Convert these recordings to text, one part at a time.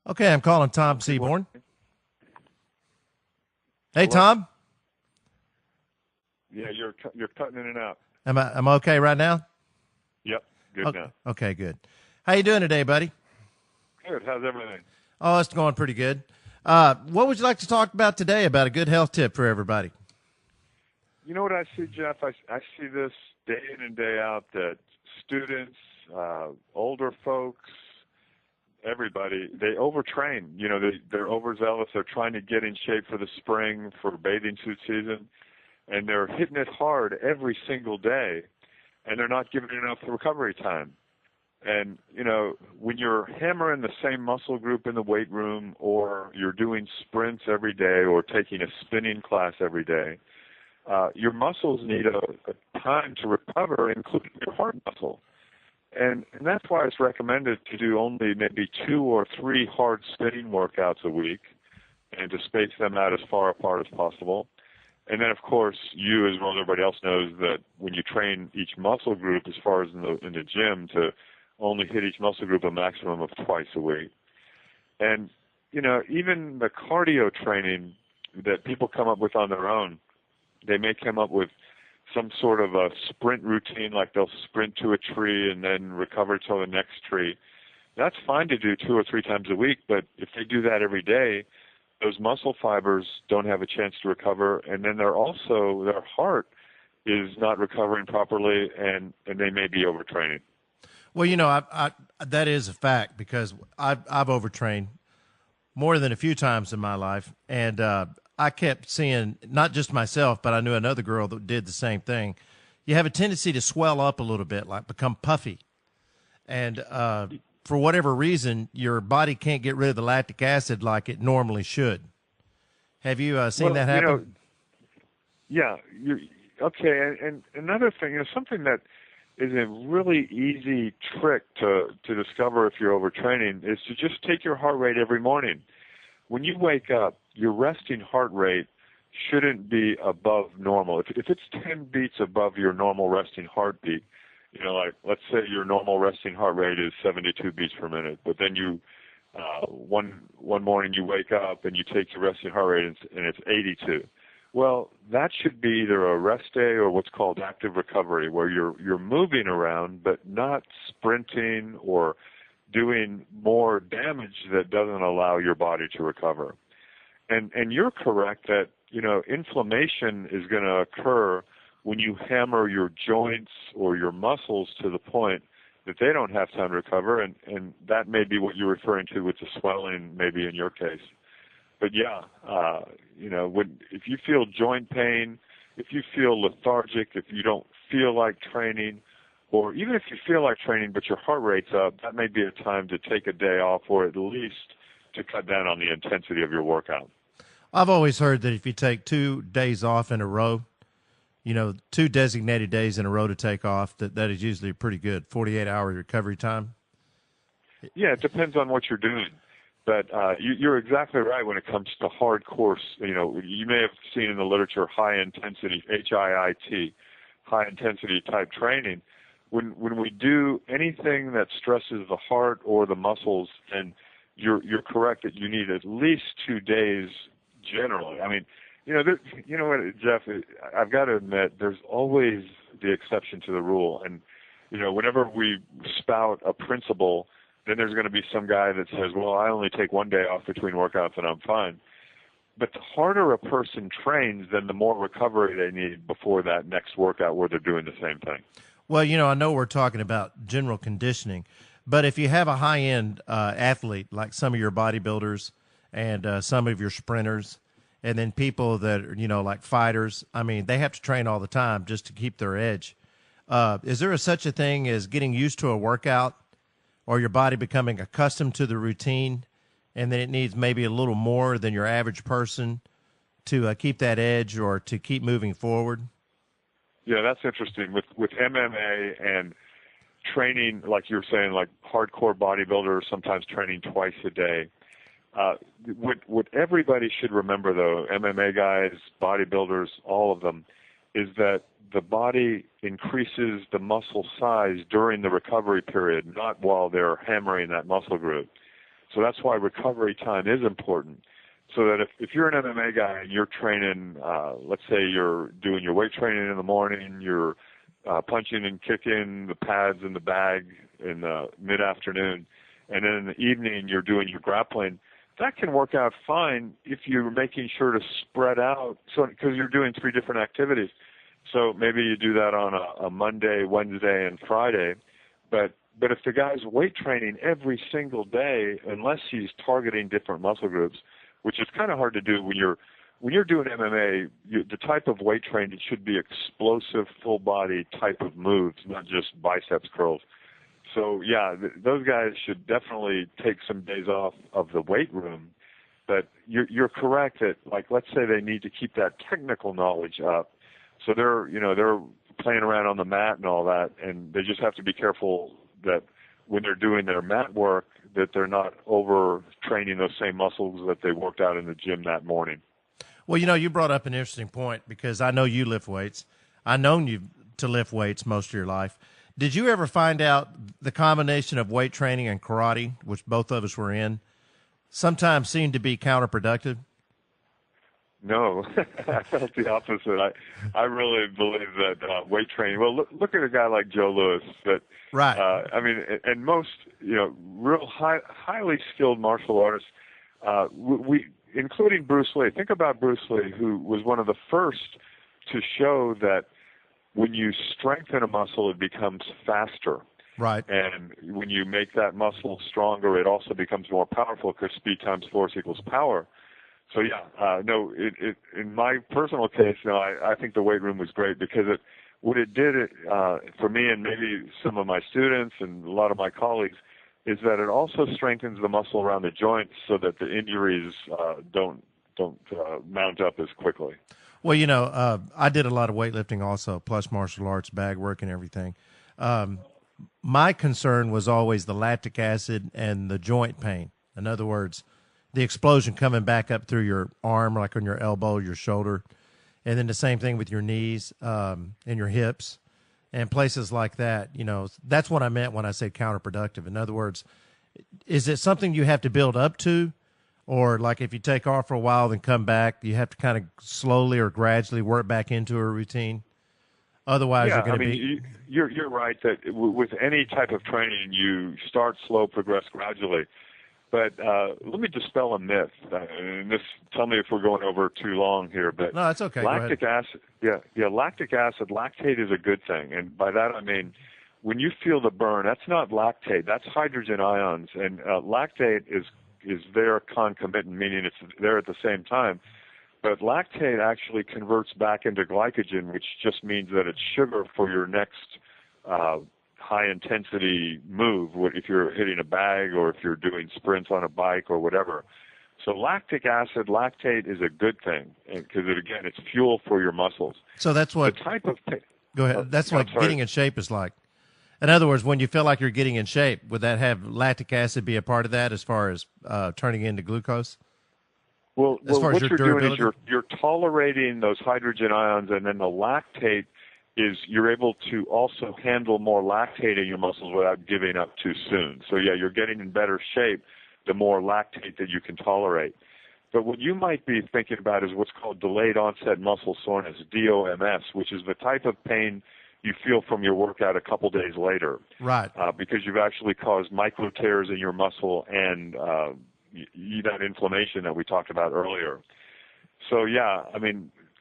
Okay, I'm calling Tom Seabourne. Hey, Hello? Tom. Yeah, you're cutting in and out. Am I okay right now? Yep, good now. Okay, good. How you doing today, buddy? Good. How's everything? Oh, it's going pretty good. What would you like to talk about today about a good health tip for everybody? You know what I see, Jeff? I see this day in and day out that students, older folks, everybody, they overtrain. You know, they're overzealous. They're trying to get in shape for the spring, for bathing suit season, and they're hitting it hard every single day, and they're not giving enough recovery time. And, you know, when you're hammering the same muscle group in the weight room, or you're doing sprints every day, or taking a spinning class every day, your muscles need a time to recover, including your heart muscle. And that's why it's recommended to do only maybe 2 or 3 hard spinning workouts a week, and to space them out as far apart as possible. And then, of course, you, as well as everybody else, knows that when you train each muscle group, as far as in the gym, to only hit each muscle group a maximum of twice a week. And, you know, even the cardio training that people come up with on their own, they may come up with some sort of a sprint routine, like they'll sprint to a tree and then recover to the next tree. That's fine to do 2 or 3 times a week, but if they do that every day, those muscle fibers don't have a chance to recover, and then their heart is not recovering properly, and they may be overtraining. Well, you know, that is a fact, because I've overtrained more than a few times in my life, and I kept seeing, not just myself, but I knew another girl that did the same thing. You have a tendency to swell up a little bit, like become puffy, and for whatever reason, your body can't get rid of the lactic acid like it normally should. Have you seen that happen? You know, yeah. Okay, and another thing, you know, something that is a really easy trick to discover if you're overtraining is to just take your heart rate every morning. When you wake up, your resting heart rate shouldn't be above normal. If it's 10 beats above your normal resting heartbeat, you know, like let's say your normal resting heart rate is 72 beats per minute, but then you one morning you wake up and you take your resting heart rate and it's 82. Well, that should be either a rest day or what's called active recovery, where you're moving around but not sprinting or doing more damage that doesn't allow your body to recover. And you're correct that, you know, inflammation is going to occur when you hammer your joints or your muscles to the point that they don't have time to recover, and that may be what you're referring to with the swelling, maybe in your case. But yeah, you know, if you feel joint pain, if you feel lethargic, if you don't feel like training, or even if you feel like training but your heart rate's up, that may be a time to take a day off, or at least to cut down on the intensity of your workout. I've always heard that if you take 2 days off in a row, you know, 2 designated days in a row to take off, that is usually pretty good, 48-hour recovery time. Yeah, it depends on what you're doing. But you're exactly right when it comes to hardcore. You know, you may have seen in the literature high-intensity, HIIT, high-intensity type training. When we do anything that stresses the heart or the muscles, and you're correct that you need at least 2 days generally. I mean, you know what, Jeff, I've got to admit, there's always the exception to the rule. And, you know, whenever we spout a principle, then there's going to be some guy that says, well, I only take 1 day off between workouts and I'm fine. But the harder a person trains, then the more recovery they need before that next workout where they're doing the same thing. Well, you know, I know we're talking about general conditioning, but if you have a high-end athlete, like some of your bodybuilders and some of your sprinters, and then people that are, you know, like fighters, I mean, they have to train all the time just to keep their edge. Is there such a thing as getting used to a workout, or your body becoming accustomed to the routine, and then it needs maybe a little more than your average person to keep that edge or to keep moving forward? Yeah, that's interesting. With MMA and training, like you were saying, like hardcore bodybuilders, sometimes training twice a day. What everybody should remember, though, MMA guys, bodybuilders, all of them, is that the body increases the muscle size during the recovery period, not while they're hammering that muscle group. So that's why recovery time is important. So that if you're an MMA guy and you're training, let's say you're doing your weight training in the morning, you're punching and kicking the pads in the bag in the mid-afternoon, and then in the evening you're doing your grappling, that can work out fine if you're making sure to spread out, so because you're doing 3 different activities. So maybe you do that on a Monday, Wednesday, and Friday, but if the guy's weight training every single day, unless he's targeting different muscle groups, which is kind of hard to do when you're doing MMA, the type of weight training should be explosive, full body type of moves, not just biceps curls. So yeah, those guys should definitely take some days off of the weight room. But you're correct that, like, let's say they need to keep that technical knowledge up. So they're playing around on the mat and all that, and they just have to be careful that when they're doing their mat work, that they're not overtraining those same muscles that they worked out in the gym that morning. Well, you brought up an interesting point, because I know you lift weights. I've known you to lift weights most of your life. Did you ever find out the combination of weight training and karate, which both of us were in, sometimes seemed to be counterproductive? No, I felt the opposite. I really believe that weight training. Well, look at a guy like Joe Louis. That right. I mean, and most real highly skilled martial artists, we including Bruce Lee. Think about Bruce Lee, who was one of the first to show that when you strengthen a muscle, it becomes faster. Right. And when you make that muscle stronger, it also becomes more powerful, because speed times force equals power. So yeah, no. In my personal case, I think the weight room was great, because what it did for me, and maybe some of my students and a lot of my colleagues, is that it also strengthens the muscle around the joints so that the injuries don't mount up as quickly. Well, I did a lot of weightlifting also, plus martial arts, bag work, and everything. My concern was always the lactic acid and the joint pain. In other words, the explosion coming back up through your arm, like on your elbow, your shoulder, and then the same thing with your knees and your hips and places like that. That's what I meant when I said counterproductive. In other words, is it something you have to build up to? Or like if you take off for a while then come back, you have to kind of slowly or gradually work back into a routine? Otherwise, you're going to be... You're right that with any type of training, you start slow, progress gradually. But let me dispel a myth. And tell me if we're going over too long here. But no, that's okay. Lactic acid, lactic acid, lactate is a good thing. And by that I mean, when you feel the burn, that's not lactate. That's hydrogen ions. And lactate is there concomitant, meaning it's there at the same time. But lactate actually converts back into glycogen, which just means that it's sugar for your next high-intensity move, if you're hitting a bag or if you're doing sprints on a bike or whatever. So lactic acid, lactate is a good thing, because, it's fuel for your muscles. So that's what... The type of... Go ahead. That's what getting in shape is like. In other words, when you feel like you're getting in shape, would that have lactic acid be a part of that as far as turning into glucose? Well, what you're doing is you're tolerating those hydrogen ions, and then the lactate is you're able to also handle more lactate in your muscles without giving up too soon. So yeah, you're getting in better shape the more lactate that you can tolerate. But what you might be thinking about is what's called delayed onset muscle soreness, DOMS, which is the type of pain you feel from your workout a couple days later. Right. Because you've actually caused micro tears in your muscle and that inflammation that we talked about earlier. So yeah,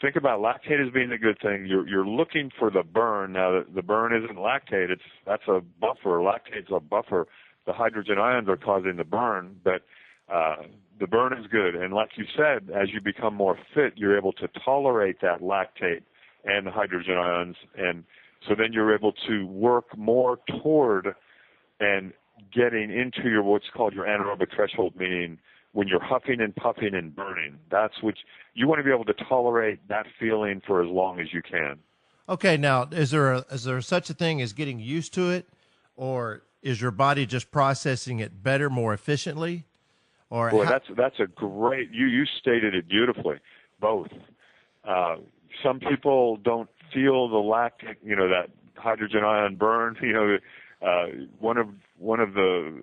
think about lactate as being a good thing. You're looking for the burn. Now, the burn isn't lactate. That's a buffer. Lactate's a buffer. The hydrogen ions are causing the burn, but the burn is good. And like you said, as you become more fit, you're able to tolerate that lactate and the hydrogen ions. And so then you're able to work more toward and getting into what's called your anaerobic threshold, meaning when you're huffing and puffing and burning. That's what you want to be able to tolerate, that feeling for as long as you can. Okay, now is there such a thing as getting used to it, or is your body just processing it better, more efficiently? Or boy, that's a great. You stated it beautifully. Both. Some people don't feel the lactic, that hydrogen ion burn. One of the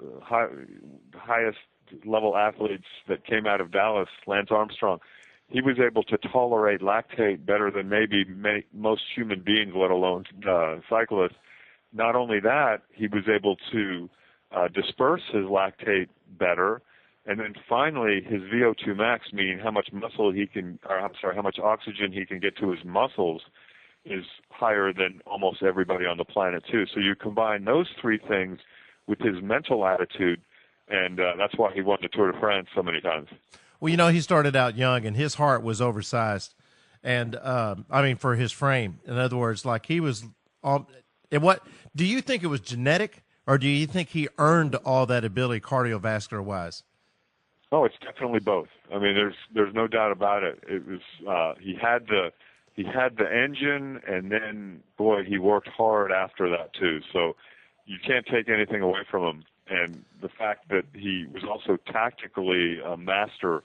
highest level athletes that came out of Dallas, Lance Armstrong, he was able to tolerate lactate better than maybe most human beings, let alone cyclists. Not only that, he was able to disperse his lactate better. And then finally, his VO2 max, meaning how much how much oxygen he can get to his muscles, is higher than almost everybody on the planet too. So you combine those three things with his mental attitude, and that's why he won the Tour de France so many times. Well, he started out young, and his heart was oversized, and for his frame. In other words, like he was. What do you think it was genetic, or do you think he earned all that ability cardiovascular wise? Oh, it's definitely both. I mean, there's no doubt about it. It was he had the engine, and then boy, he worked hard after that too. So you can't take anything away from him. And the fact that he was also tactically a master,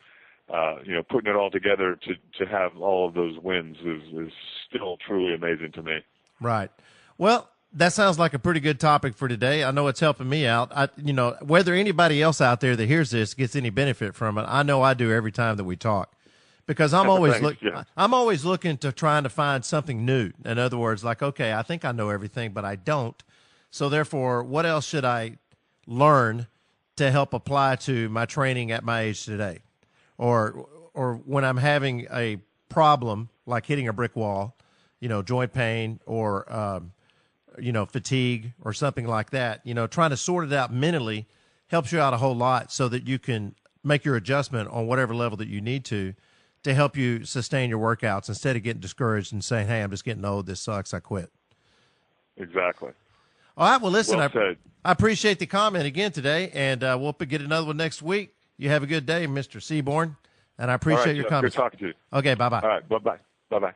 putting it all together to have all of those wins is still truly amazing to me. Right. Well, that sounds like a pretty good topic for today. I know it's helping me out. Whether anybody else out there that hears this gets any benefit from it, I know I do every time that we talk, because I'm always looking to trying to find something new. In other words, like, okay, I think I know everything, but I don't. So therefore, what else should I learn to help apply to my training at my age today? Or when I'm having a problem like hitting a brick wall, joint pain or fatigue or something like that, trying to sort it out mentally helps you out a whole lot so that you can make your adjustment on whatever level that you need to help you sustain your workouts instead of getting discouraged and saying, hey, I'm just getting old. This sucks. I quit. Exactly. All right. Well, listen, Well said. I appreciate the comment again today, and we'll get another one next week. You have a good day, Mr. Seabourne, and I appreciate your comments. Good talking to you. Okay. Bye-bye. All right. Bye-bye. Bye-bye.